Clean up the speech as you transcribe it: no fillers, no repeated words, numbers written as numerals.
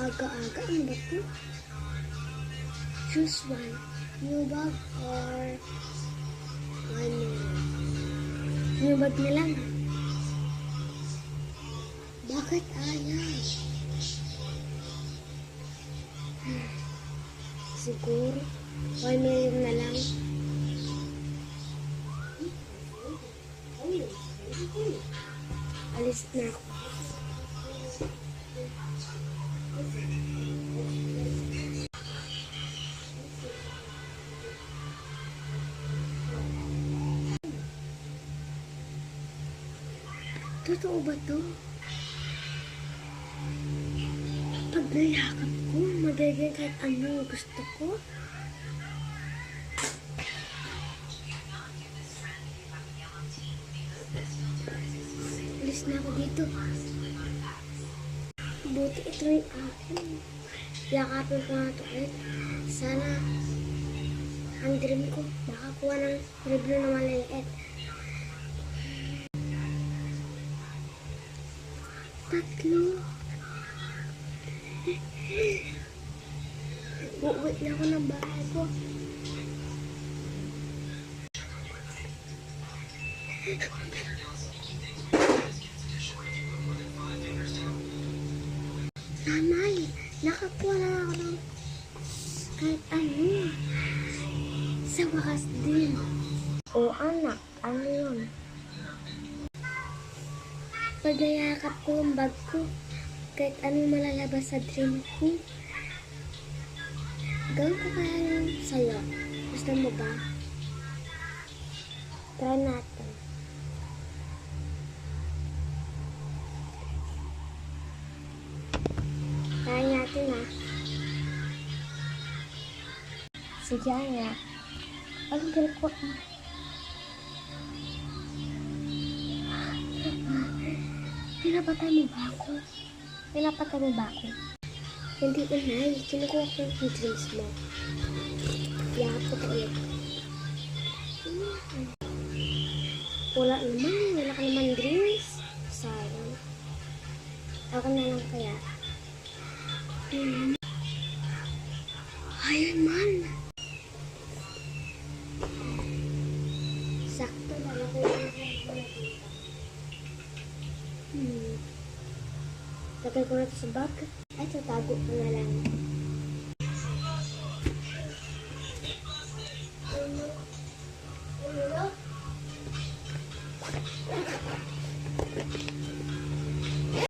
Aga-aga, ano ba ito? Choose one. New bag or ano? New bag na lang. Bakit ayaw? Siguro, 1 million na lang. Alis na ako. Totoo ba to? Pag nayakap ko, magiging kahit ano gusto ko. Alis na ako dito. Buti ito yung akin. Yakapin ko nga ito ulit. Sana ang dream ko makakuha ng review na maliliit. Tatlo. Uuwi na ako ng bahay ko. Nanay, nakakuha na ako ng kahit ano. Sa wakas din. O anak, ano yun? Pag nayakap ko yung bag ko, kahit anong malalabas sa dream ko. Gawin ko kaya yun sa'yo. Gusto mo ba? Try natin. Try natin ha. Sige nga. Ang galing ko. Pinapatay mo ba ako? Pinapatay mo ba ako? Hindi inay. Kinukuha ko yung dreams mo. Yakap ko ulit. Wala naman. Wala ka naman dreams. Sayang. Ako na lang kaya. Ayun man. Sakto na ako yung lagay ko na ito sa bag. Ay, tatago ko na lang. Ano?